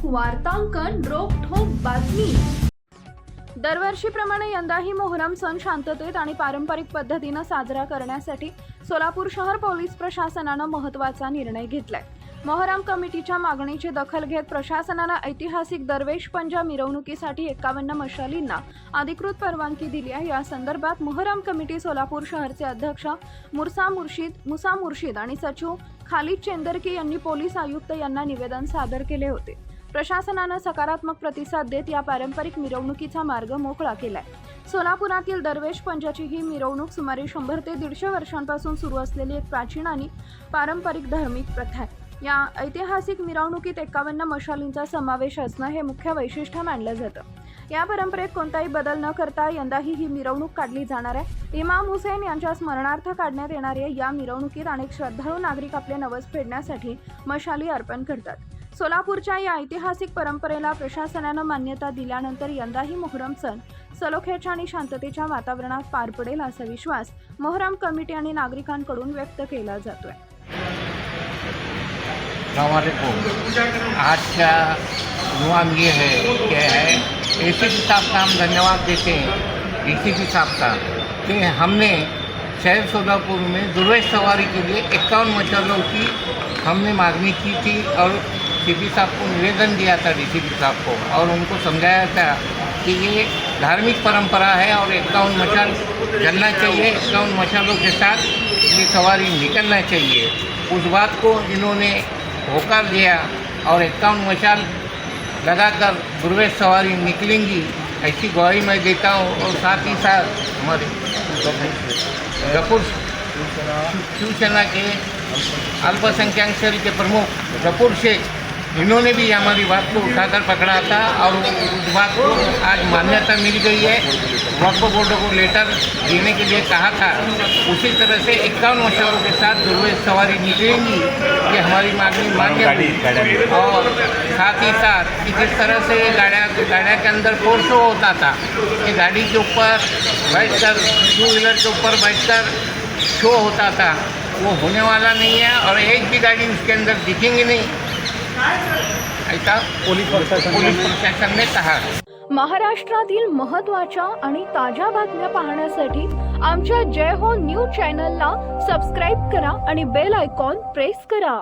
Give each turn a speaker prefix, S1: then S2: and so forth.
S1: वार्तांकन रोखठोक बातमी। दरवर्षीप्रमाणे यंदाही मोहरम सण शांततेत आणि पारंपरिक पद्धतीने साजरा करण्यासाठी सोलापूर शहर पोलीस प्रशासनाने महत्त्वाचा निर्णय घेतलाय। मोहरम कमिटीच्या मागणीची दखल घेत प्रशासनाने ऐतिहासिक दरवेश पंजा मिरवणुकीसाठी 51 मशालींना अधिकृत परवानगी दिली आहे। या संदर्भात मोहरम कमिटी सोलापूर शहरचे अध्यक्ष मुसा मुर्शिद आणि सचिव खालिद चेंदरकी यांनी पोलीस आयुक्त यांना निवेदन सादर केले होते। प्रशासनाने सकारात्मक प्रतिसाद देत या पारंपरिक मिरवणुकीचा मार्ग मोकळा केलाय। सोलापुरातील दरवेश पंजाची ही मिरवणूक सुमारे 100 ते 150 वर्षांपासून सुरू असलेली एक प्राचीन आणि पारंपरिक धार्मिक प्रथा आहे। या ऐतिहासिक मिरवणुकीत 51 मशालींचा समावेश असणं हे मुख्य वैशिष्ट्य मानलं जातं। या परंपरेत कोणताही बदल न करता यंदाही ही मिरवणूक काढली जाणार आहे। इमाम हुसेन यांच्या स्मरणार्थ काढण्यात येणाऱ्या या मिरवणुकीत अनेक श्रद्धाळू नागरिक आपले नवस फेडण्यासाठी मशाली अर्पण करतात। सोलापूरच्या या ऐतिहासिक परंपरेला प्रशासनाने मान्यता दिल्यानंतर यंदाही मोहरम सण सलोख्याच्या आणि शांततेच्या वातावरणात पार पडेल असा विश्वास मोहरम कमिटी आणि नागरिकांकडून व्यक्त केला जातोय।
S2: आज का नुआम ये है कि एसीपी साहब का हम धन्यवाद देते हैं एसीपी साहब का कि हमने शहर सोलापुर में दुर्वेश सवारी के लिए 51 मशालों की हमने मांगनी की थी और सीपी साहब को निवेदन दिया था डीसीपी साहब को और उनको समझाया था कि ये धार्मिक परंपरा है और 51 मशाल जलना चाहिए, 51 मशालों के साथ ये सवारी निकलना चाहिए। उस बात को इन्होंने होकर दिया और 51 मशाल लगाकर दुर्वेश सवारी निकलेंगी ऐसी गवाही मैं देता हूँ। और साथ ही साथ हमारे गफूर शिवसेना के अल्पसंख्यक सेल के प्रमुख गफूर शेख, इन्होंने भी हमारी बात को उठाकर पकड़ा था और उस बात को आज मान्यता मिल गई है। वक्फ बोर्ड को लेटर देने के लिए कहा था, उसी तरह से 51 मशालों के साथ दुर्वेश सवारी निकलेंगी ये हमारी मांगनी मान्य हुई। और साथ ही साथ कि जिस तरह से गाड़ियाँ के अंदर फोर शो होता था कि गाड़ी के ऊपर बैठकर 2 व्हीलर के ऊपर बैठकर शो होता था, वो होने वाला नहीं है और एक भी गाड़ी उसके अंदर दिखेंगी नहीं ऐसा पोलीस प्रशासन ने कहा।
S1: महाराष्ट्रातील महत्त्वाच्या आणि ताज्या बातम्या पाहण्यासाठी आमच्या जय हो न्यूज चॅनलला सबस्क्राइब करा आणि बेल आयकॉन प्रेस करा।